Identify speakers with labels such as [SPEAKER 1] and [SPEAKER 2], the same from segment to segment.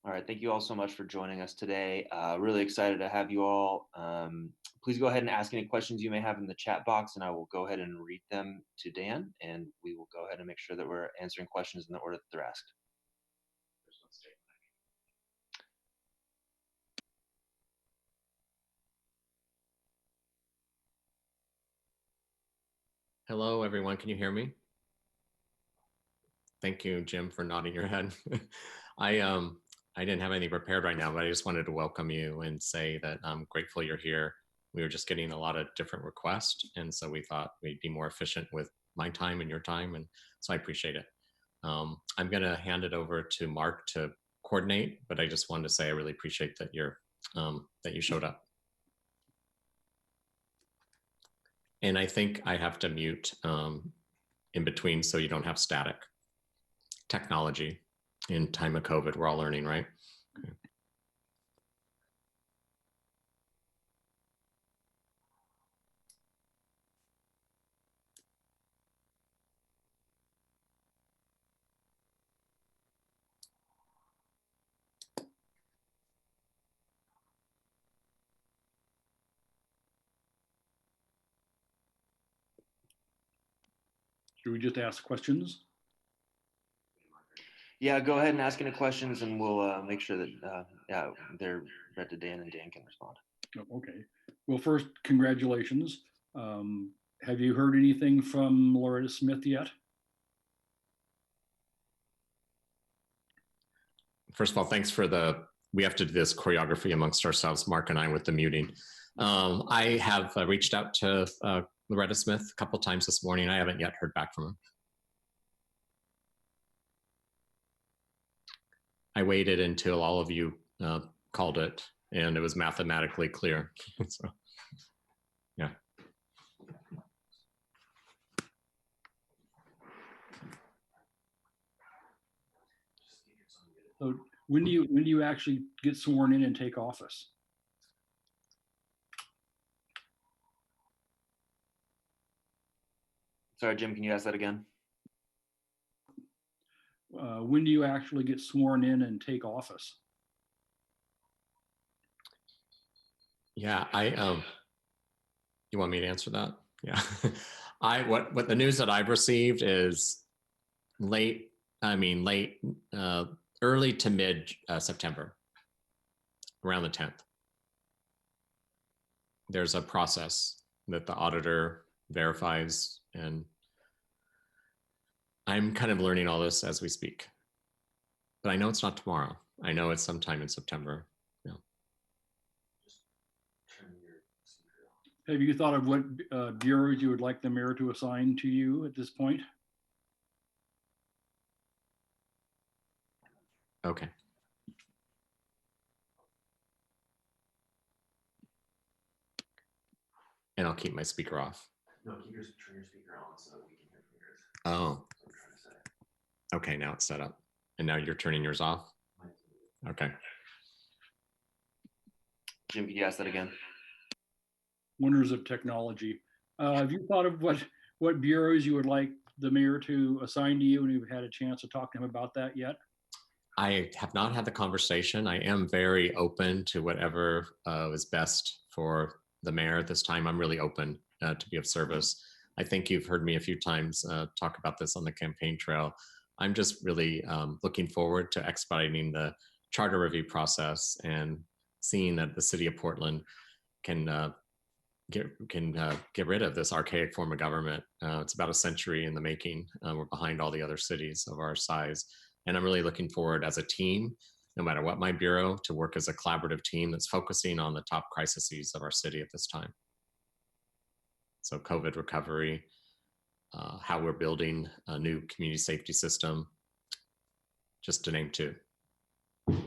[SPEAKER 1] All right, thank you all so much for joining us today. Really excited to have you all. Please go ahead and ask any questions you may have in the chat box, and I will go ahead and read them to Dan, and we will go ahead and make sure that we're answering questions in the order that they're asked.
[SPEAKER 2] Hello, everyone. Can you hear me? Thank you, Jim, for nodding your head. I didn't have anything prepared right now, but I just wanted to welcome you and say that I'm grateful you're here. We were just getting a lot of different requests, and so we thought we'd be more efficient with my time and your time, and so I appreciate it. I'm going to hand it over to Mark to coordinate, but I just wanted to say I really appreciate that you showed up. And I think I have to mute in between so you don't have static. Technology in time of COVID, we're all learning, right? Okay.
[SPEAKER 3] Should we just ask questions?
[SPEAKER 1] Yeah, go ahead and ask any questions, and we'll make sure that they're read to Dan, and Dan can respond.
[SPEAKER 3] Oh, okay. Well, first, congratulations. Have you heard anything from Loretta Smith yet?
[SPEAKER 2] First of all, thanks for we have to do this choreography amongst ourselves, Mark and I, with the muting. I have reached out to Loretta Smith a couple times this morning. I haven't yet heard back from her. I waited until all of you called it, and it was mathematically clear. So, yeah.
[SPEAKER 3] So when do you actually get sworn in and take office?
[SPEAKER 1] Sorry, Jim, can you ask that again?
[SPEAKER 3] When do you actually get sworn in and take office?
[SPEAKER 2] Yeah, you want me to answer that? Yeah. What the news that I've received is early to mid September, around the 10th. There's a process that the auditor verifies, and I'm kind of learning all this as we speak. But I know it's not tomorrow. I know it's sometime in September. Yeah.
[SPEAKER 3] Have you thought of what bureaus you would like the mayor to assign to you at this point?
[SPEAKER 2] Okay. And I'll keep my speaker off.
[SPEAKER 1] No, turn your speaker on so that we can hear from yours.
[SPEAKER 2] Oh. Okay, now it's set up. And now you're turning yours off? Okay.
[SPEAKER 1] Jim, can you ask that again?
[SPEAKER 3] Wonders of technology. Have you thought of what bureaus you would like the mayor to assign to you, and you've had a chance to talk to him about that yet?
[SPEAKER 2] I have not had the conversation. I am very open to whatever is best for the mayor at this time. I'm really open to be of service. I think you've heard me a few times talk about this on the campaign trail. I'm just really looking forward to expediting the charter review process and seeing that the city of Portland can get rid of this archaic form of government. It's about a century in the making. We're behind all the other cities of our size. And I'm really looking forward as a team, no matter what my bureau, to work as a collaborative team that's focusing on the top crises of our city at this time. So COVID recovery, how we're building a new community safety system, just to name two. Does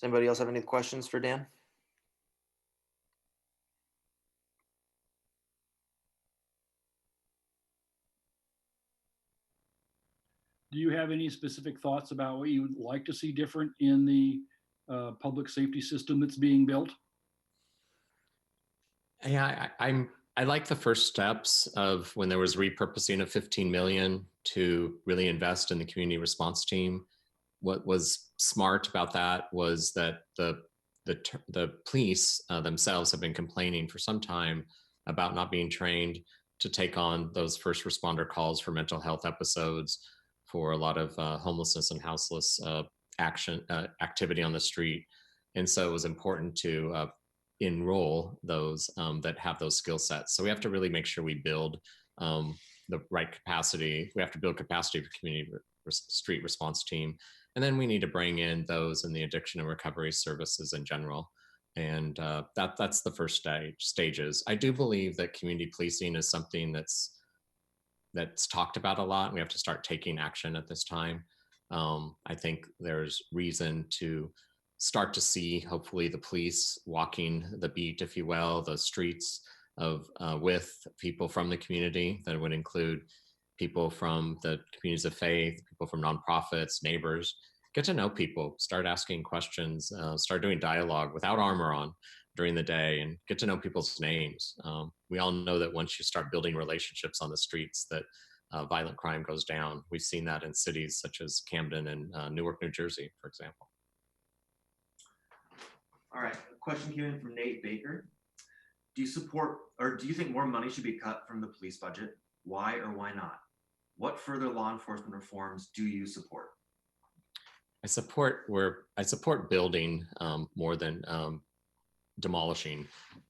[SPEAKER 1] anybody else have any questions for Dan?
[SPEAKER 3] Do you have any specific thoughts about what you would like to see different in the public safety system that's being built?
[SPEAKER 2] Yeah, I like the first steps of when there was repurposing of 15 million to really invest in the community response team. What was smart about that was that the police themselves have been complaining for some time about not being trained to take on those first responder calls for mental health episodes, for a lot of homelessness and houseless activity on the street. And so it was important to enroll those that have those skill sets. So we have to really make sure we build the right capacity. We have to build capacity for community street response team. And then we need to bring in those in the addiction and recovery services in general. And that's the first stages. I do believe that community policing is something that's talked about a lot. We have to start taking action at this time. I think there's reason to start to see, hopefully, the police walking the beat, if you will, the streets of with people from the community. That would include people from the communities of faith, people from nonprofits, neighbors. Get to know people, start asking questions, start doing dialogue without armor on during the day, and get to know people's names. We all know that once you start building relationships on the streets, that violent crime goes down. We've seen that in cities such as Camden and Newark, New Jersey, for example.
[SPEAKER 1] All right, a question came in from Nate Baker. Do you support, or do you think more money should be cut from the police budget? Why or why not? What further law enforcement reforms do you support?
[SPEAKER 2] I support building more than demolishing.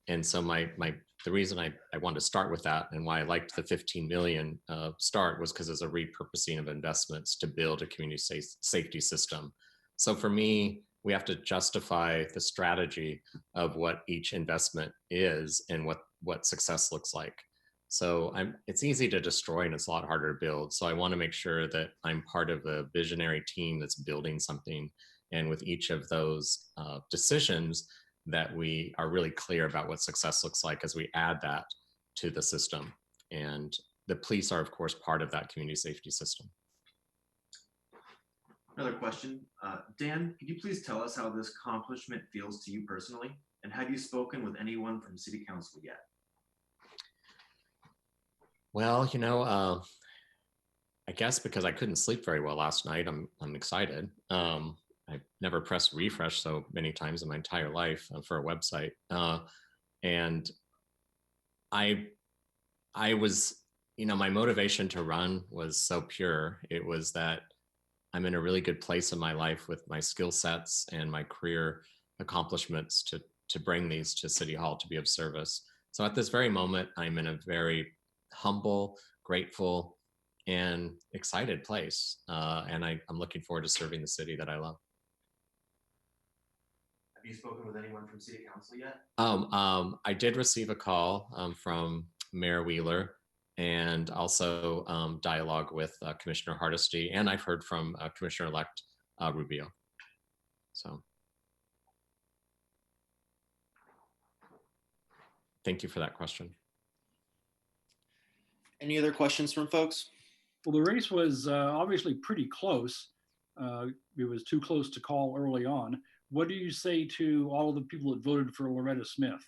[SPEAKER 2] And so the reason I wanted to start with that, and why I liked the 15 million start, was because it's a repurposing of investments to build a community safety system. So for me, we have to justify the strategy of what each investment is and what success looks like. So it's easy to destroy and it's a lot harder to build. So I want to make sure that I'm part of a visionary team that's building something. And with each of those decisions, that we are really clear about what success looks like as we add that to the system. And the police are, of course, part of that community safety system.
[SPEAKER 1] Another question. Dan, could you please tell us how this accomplishment feels to you personally? And have you spoken with anyone from City Council yet?
[SPEAKER 2] Well, I guess because I couldn't sleep very well last night, I'm excited. I've never pressed refresh so many times in my entire life for a website. And I was, my motivation to run was so pure. It was that I'm in a really good place in my life with my skill sets and my career accomplishments to bring these to City Hall to be of service. So at this very moment, I'm in a very humble, grateful, and excited place. And I'm looking forward to serving the city that I love.
[SPEAKER 1] Have you spoken with anyone from City Council yet?
[SPEAKER 2] I did receive a call from Mayor Wheeler, and also dialogue with Commissioner Hardesty, and I've heard from Commissioner-elect Rubio. So thank you for that question.
[SPEAKER 1] Any other questions from folks?
[SPEAKER 3] Well, the race was obviously pretty close. It was too close to call early on. What do you say to all of the people that voted for Loretta Smith?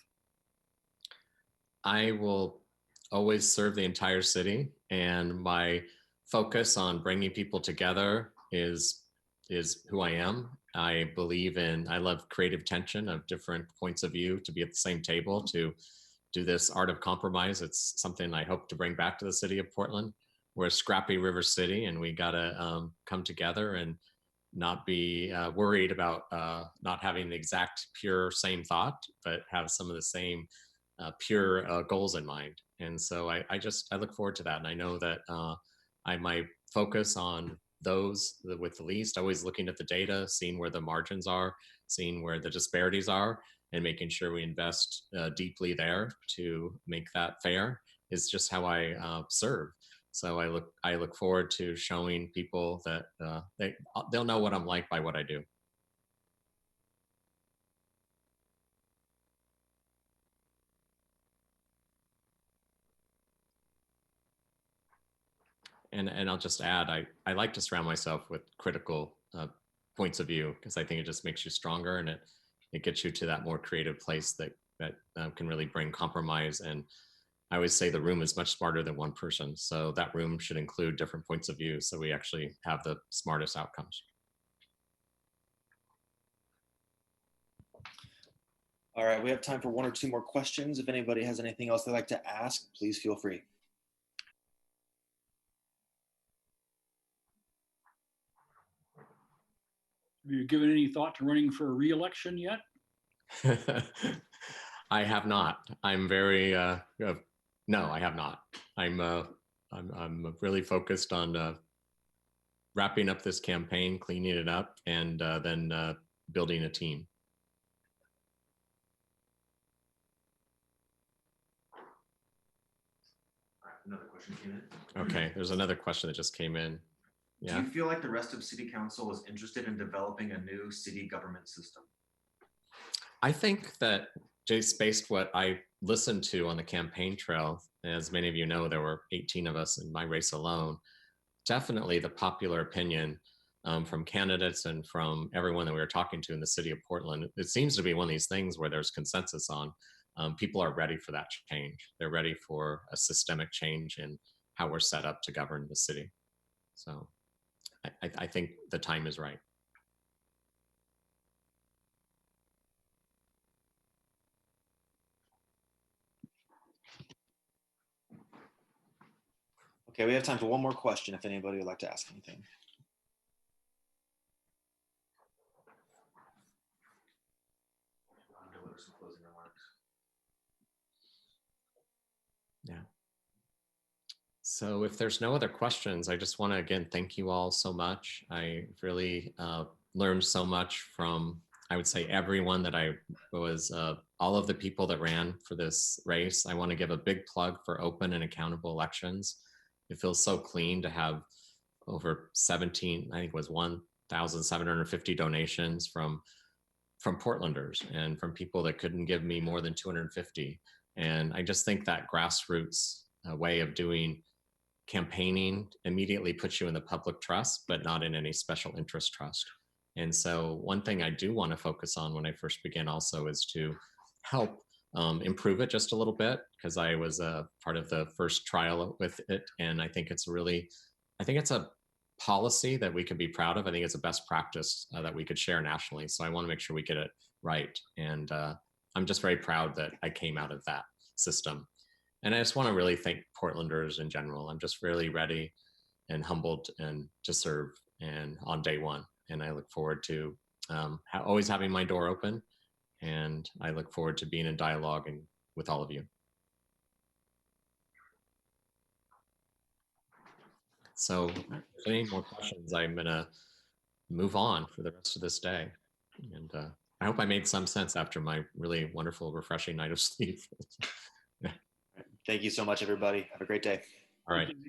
[SPEAKER 2] I will always serve the entire city, and my focus on bringing people together is who I am. I love creative tension of different points of view, to be at the same table, to do this art of compromise. It's something I hope to bring back to the city of Portland. We're a scrappy river city, and we gotta come together and not be worried about not having the exact pure same thought, but have some of the same pure goals in mind. And so I look forward to that. And I know that I might focus on those with the least, always looking at the data, seeing where the margins are, seeing where the disparities are, and making sure we invest deeply there to make that fair is just how I serve. So I look forward to showing people that they'll know what I'm like by what I do. And I'll just add, I like to surround myself with critical points of view, because I think it just makes you stronger, and it gets you to that more creative place that that can really bring compromise. And I always say the room is much smarter than one person. So that room should include different points of view so we actually have the smartest outcomes.
[SPEAKER 1] All right, we have time for one or two more questions. If anybody has anything else they'd like to ask, please feel free.
[SPEAKER 3] Have you given any thought to running for a re-election yet?
[SPEAKER 2] I have not. I'm very no, I have not. I'm really focused on wrapping up this campaign, cleaning it up, and then building a team.
[SPEAKER 1] Another question came in.
[SPEAKER 2] Okay, there's another question that just came in. Yeah.
[SPEAKER 1] Do you feel like the rest of City Council is interested in developing a new city government system?
[SPEAKER 2] I think that just based what I listened to on the campaign trail, as many of you know, there were 18 of us in my race alone. Definitely the popular opinion from candidates and from everyone that we were talking to in the city of Portland, it seems to be one of these things where there's consensus on people are ready for that change. They're ready for a systemic change in how we're set up to govern the city. So I think the time is right.
[SPEAKER 1] Okay, we have time for one more question if anybody would like to ask anything. I'll deliver some closing remarks.
[SPEAKER 2] Yeah. So if there's no other questions, I just want to again thank you all so much. I really learned so much from, I would say, everyone that I was, all of the people that ran for this race. I want to give a big plug for open and accountable elections. It feels so clean to have over 17, I think it was 1,750 donations from Portlanders and from people that couldn't give me more than 250. And I just think that grassroots way of doing campaigning immediately puts you in the public trust, but not in any special interest trust. And so one thing I do want to focus on when I first began also is to help improve it just a little bit, because I was a part of the first trial with it. And I think it's a policy that we can be proud of. I think it's a best practice that we could share nationally. So I want to make sure we get it right. And I'm just very proud that I came out of that system. And I just want to really thank Portlanders in general. I'm just really ready and humbled and to serve and on day one. And I look forward to always having my door open. And I look forward to being in dialogue and with all of you. So if any more questions, I'm going to move on for the rest of this day. And I hope I made some sense after my really wonderful, refreshing night of sleep.
[SPEAKER 1] Thank you so much, everybody. Have a great day.
[SPEAKER 2] All right.